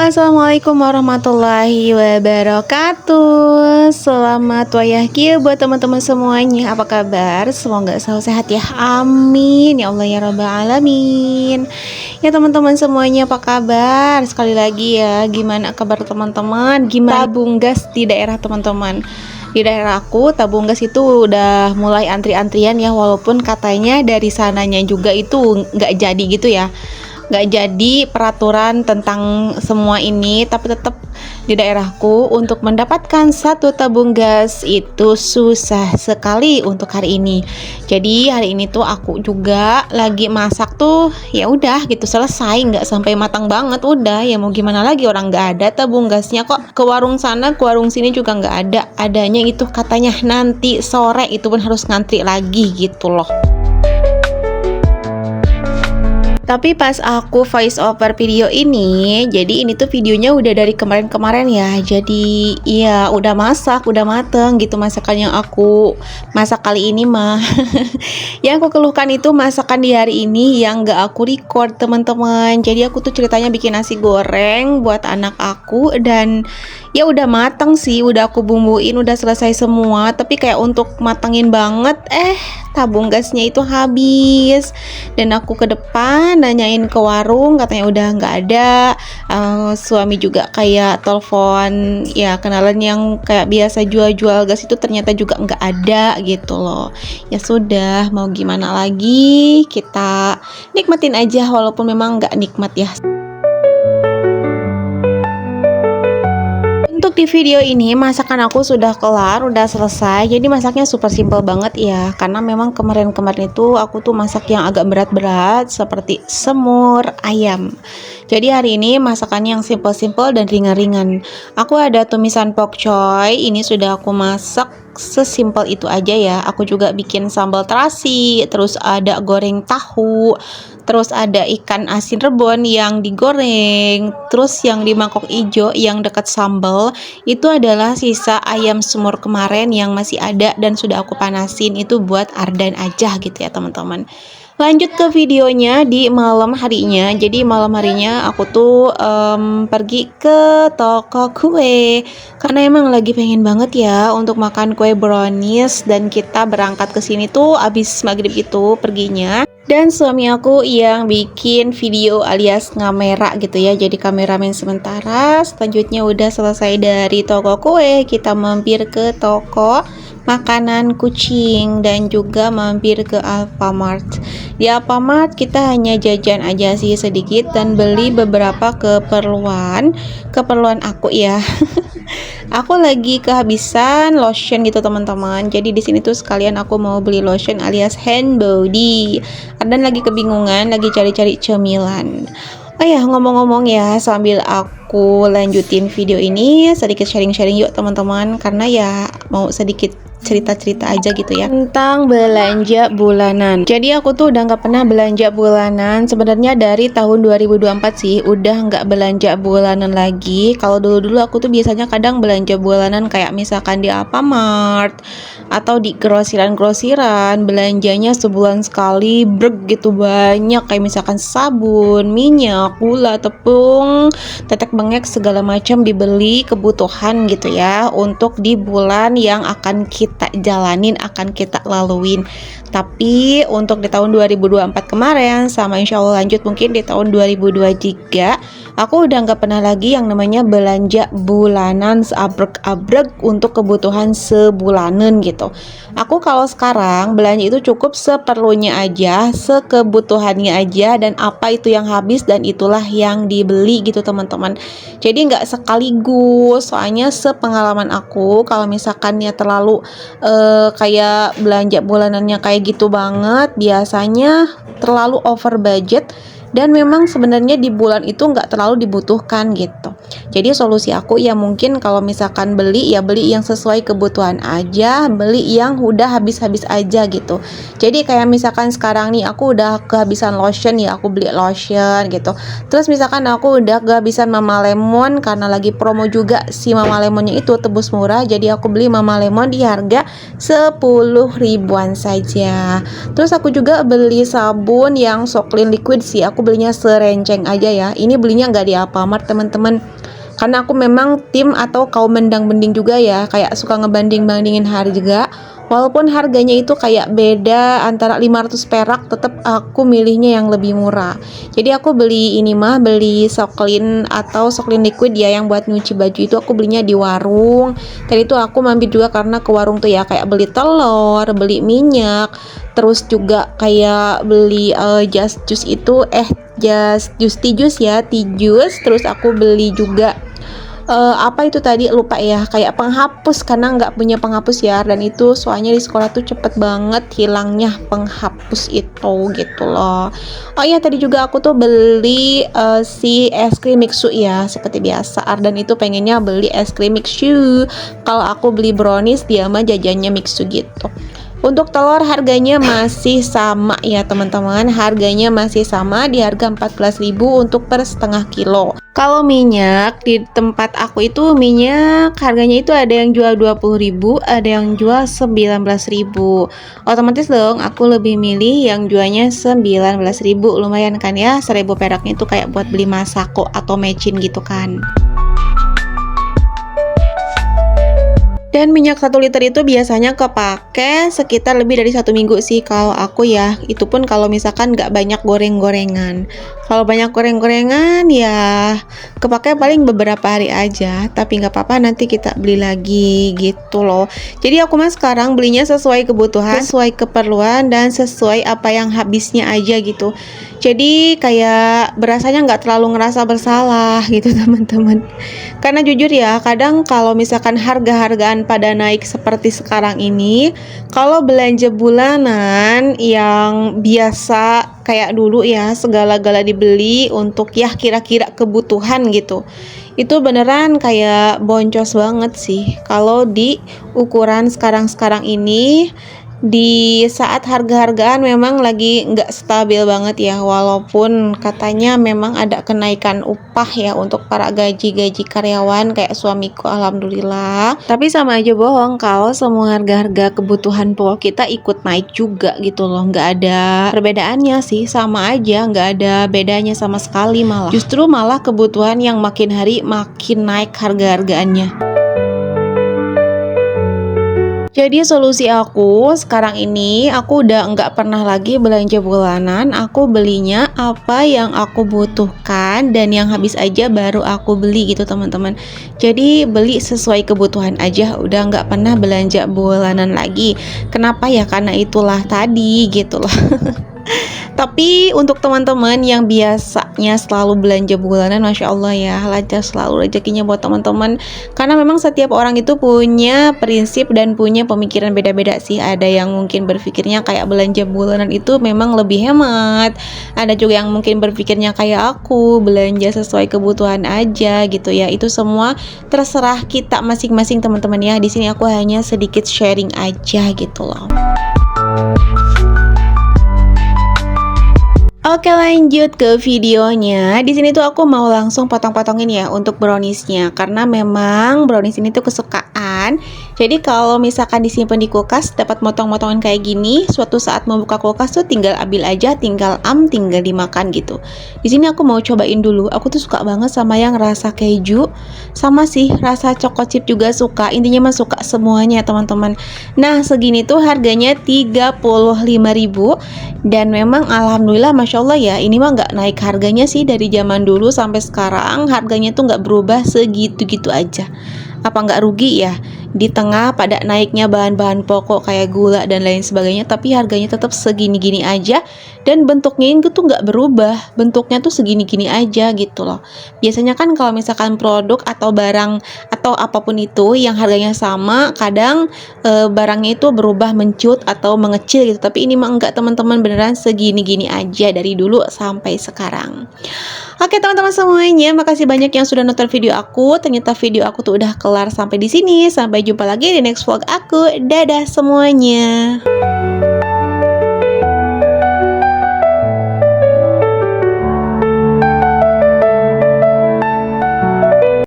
Assalamualaikum warahmatullahi wabarakatuh. Selamat wayahki buat teman-teman semuanya. Apa kabar? Semoga selalu sehat ya. Amin ya Allah ya rabbal alamin. Ya teman-teman semuanya, apa kabar? Sekali lagi ya, gimana kabar teman-teman? Gimana tabung gas di daerah teman-teman? Di daerah aku tabung gas itu udah mulai antri-antrian ya, walaupun katanya dari sananya juga itu nggak jadi gitu ya, nggak jadi peraturan tentang semua ini, tapi tetap di daerahku untuk mendapatkan satu tabung gas itu susah sekali untuk hari ini. Jadi hari ini tuh aku juga lagi masak tuh, ya udah gitu selesai, nggak sampai matang banget, udah ya mau gimana lagi, orang nggak ada tabung gasnya kok. Ke warung sana ke warung sini juga nggak ada, adanya itu katanya nanti sore, itu pun harus ngantri lagi gitu loh. Tapi pas aku voice over video ini, jadi ini tuh videonya udah dari kemarin-kemarin ya. Jadi iya udah masak, udah mateng gitu masakan yang aku masak kali ini mah. Yang aku keluhkan itu masakan di hari ini yang gak aku record teman-teman. Jadi aku tuh ceritanya bikin nasi goreng buat anak aku, dan ya udah mateng sih, udah aku bumbuin, udah selesai semua. Tapi kayak untuk matengin banget, tabung gasnya itu habis. Dan aku ke depan nanyain ke warung, katanya udah nggak ada. Suami juga kayak telepon ya kenalan yang kayak biasa jual-jual gas itu, ternyata juga nggak ada gitu loh. Ya sudah, mau gimana lagi, kita nikmatin aja walaupun memang nggak nikmat ya. Untuk di video ini masakan aku sudah kelar, udah selesai. Jadi masaknya super simple banget ya, karena memang kemarin-kemarin itu aku tuh masak yang agak berat-berat seperti semur ayam. Jadi hari ini masakannya yang simple-simple dan ringan-ringan. Aku ada tumisan pak choy, ini sudah aku masak sesimpel itu aja ya. Aku juga bikin sambal terasi, terus ada goreng tahu, terus ada ikan asin rebon yang digoreng, terus yang di mangkok ijo yang dekat sambal itu adalah sisa ayam semur kemarin yang masih ada dan sudah aku panasin, itu buat Ardan aja gitu ya teman-teman. Lanjut ke videonya di malam harinya. Jadi malam harinya aku tuh pergi ke toko kue karena emang lagi pengen banget ya untuk makan kue brownies, dan kita berangkat ke sini tuh abis maghrib itu perginya. Dan suami aku yang bikin video alias ngamera gitu ya, jadi kameramen sementara. Selanjutnya udah selesai dari toko kue, kita mampir ke toko makanan kucing dan juga mampir ke Alfamart. Di Alfamart kita hanya jajan aja sih sedikit dan beli beberapa keperluan aku ya. Aku lagi kehabisan lotion gitu teman-teman. Jadi di sini tuh sekalian aku mau beli lotion alias hand body. Dan lagi kebingungan, lagi cari-cari cemilan. Oh ya, ngomong-ngomong ya, sambil aku lanjutin video ini, sedikit sharing-sharing yuk teman-teman, karena ya mau sedikit cerita-cerita aja gitu ya tentang belanja bulanan. Jadi aku tuh udah nggak pernah belanja bulanan sebenarnya dari tahun 2024 sih, udah nggak belanja bulanan lagi. Kalau dulu-dulu aku tuh biasanya kadang belanja bulanan kayak misalkan di Alfamart atau di grosiran-grosiran, belanjanya sebulan sekali brek gitu banyak, kayak misalkan sabun, minyak, gula, tepung, tetek bengek segala macam dibeli kebutuhan gitu ya untuk di bulan yang akan kita jalanin, akan kita laluin. Tapi untuk di tahun 2024 kemarin sama insya Allah lanjut mungkin di tahun 2023, aku udah nggak pernah lagi yang namanya belanja bulanan seabrek-abrek untuk kebutuhan sebulanan gitu. Aku kalau sekarang belanja itu cukup seperlunya aja, sekebutuhannya aja, dan apa itu yang habis dan itulah yang dibeli gitu teman-teman. Jadi nggak sekaligus, soalnya sepengalaman aku kalau misalkan ya terlalu kayak belanja bulanannya kayak gitu banget, biasanya terlalu over budget dan memang sebenarnya di bulan itu nggak terlalu dibutuhkan gitu. Jadi solusi aku ya mungkin kalau misalkan beli ya beli yang sesuai kebutuhan aja, beli yang udah habis-habis aja gitu. Jadi kayak misalkan sekarang nih aku udah kehabisan lotion ya aku beli lotion gitu. Terus misalkan aku udah kehabisan Mama Lemon karena lagi promo juga si Mama Lemonnya itu tebus murah, jadi aku beli Mama Lemon di harga 10 ribuan saja. Terus aku juga beli sabun yang Soklin liquid sih, aku belinya serenceng aja ya. Ini belinya nggak di Alfamart teman-teman, karena aku memang tim atau kaum mendang-mending juga ya, kayak suka ngebanding-bandingin harga. Walaupun harganya itu kayak beda antara 500 perak, tetap aku milihnya yang lebih murah. Jadi aku beli ini mah, beli Soklin atau Soklin liquid ya, yang buat nyuci baju itu aku belinya di warung. Tadi itu aku mampir juga karena ke warung tuh ya, kayak beli telur, beli minyak, terus juga kayak beli just juice itu just juice tea juice ya, tea juice. Terus aku beli juga apa itu tadi lupa ya, kayak penghapus karena nggak punya penghapus ya, dan itu soalnya di sekolah tuh cepet banget hilangnya penghapus itu gitu loh. Oh iya, tadi juga aku tuh beli si es krim mixu ya, seperti biasa Ardan itu pengennya beli es krim mixu. Kalau aku beli brownies, dia mah jajannya mixu gitu. Untuk telur harganya masih sama ya teman-teman, harganya masih sama di harga 14.000 untuk per setengah kilo. Kalau minyak di tempat aku itu minyak harganya itu ada yang jual 20.000, ada yang jual 19.000. Otomatis dong aku lebih milih yang jualnya 19.000, lumayan kan ya, 1.000 peraknya itu kayak buat beli masako atau mecin gitu kan. Dan minyak 1 liter itu biasanya kepake sekitar lebih dari 1 minggu sih kalau aku ya. Itu pun kalau misalkan nggak banyak goreng-gorengan. Kalau banyak goreng-gorengan ya kepake paling beberapa hari aja. Tapi nggak apa-apa, nanti kita beli lagi gitu loh. Jadi aku mah sekarang belinya sesuai kebutuhan, sesuai keperluan, dan sesuai apa yang habisnya aja gitu. Jadi kayak berasanya nggak terlalu ngerasa bersalah gitu teman-teman. Karena jujur ya, kadang kalau misalkan harga-hargaan pada naik seperti sekarang ini, kalau belanja bulanan yang biasa kayak dulu ya, segala-gala dibeli untuk ya kira-kira kebutuhan gitu, itu beneran kayak boncos banget sih. Kalau di ukuran sekarang-sekarang ini, di saat harga-hargaan memang lagi nggak stabil banget ya, walaupun katanya memang ada kenaikan upah ya untuk para gaji-gaji karyawan kayak suamiku, alhamdulillah. Tapi sama aja bohong kalau semua harga-harga kebutuhan pokok kita ikut naik juga gitu loh, nggak ada perbedaannya sih, sama aja, nggak ada bedanya sama sekali, malah justru malah kebutuhan yang makin hari makin naik harga-hargaannya. Jadi solusi aku sekarang ini, aku udah nggak pernah lagi belanja bulanan. Aku belinya apa yang aku butuhkan dan yang habis aja baru aku beli gitu teman-teman. Jadi beli sesuai kebutuhan aja, udah nggak pernah belanja bulanan lagi. Kenapa ya? Karena itulah tadi gitu loh. Tapi untuk teman-teman yang biasanya selalu belanja bulanan, Masya Allah ya, lancar selalu rezekinya buat teman-teman. Karena memang setiap orang itu punya prinsip dan punya pemikiran beda-beda sih. Ada yang mungkin berpikirnya kayak belanja bulanan itu memang lebih hemat. Ada juga yang mungkin berpikirnya kayak aku, belanja sesuai kebutuhan aja gitu ya. Itu semua terserah kita masing-masing teman-teman ya. Di sini aku hanya sedikit sharing aja gitu loh. Oke, lanjut ke videonya. Di sini tuh aku mau langsung potong-potongin ya untuk browniesnya, karena memang brownies ini tuh kesukaan. Jadi kalau misalkan disimpan di kulkas dapat motong-motongan kayak gini, suatu saat mau buka kulkas tuh tinggal ambil aja, tinggal tinggal dimakan gitu. Di sini aku mau cobain dulu. Aku tuh suka banget sama yang rasa keju, sama sih rasa choco chip juga suka. Intinya mah suka semuanya teman-teman. Nah, segini tuh harganya 35.000, dan memang alhamdulillah Masya Allah ya, ini mah nggak naik harganya sih dari zaman dulu sampai sekarang. Harganya tuh nggak berubah segitu-gitu aja. Apa nggak rugi ya di tengah pada naiknya bahan-bahan pokok kayak gula dan lain sebagainya, tapi harganya tetap segini-gini aja. Dan bentuknya itu tuh nggak berubah, bentuknya tuh segini-gini aja gitu loh. Biasanya kan kalau misalkan produk atau barang atau apapun itu yang harganya sama, kadang barangnya itu berubah mencut atau mengecil gitu. Tapi ini mah enggak teman-teman, beneran segini-gini aja dari dulu sampai sekarang. Oke teman-teman semuanya, makasih banyak yang sudah nonton video aku. Ternyata video aku tuh udah kelar sampai di sini. Sampai jumpa lagi di next vlog aku. Dadah semuanya.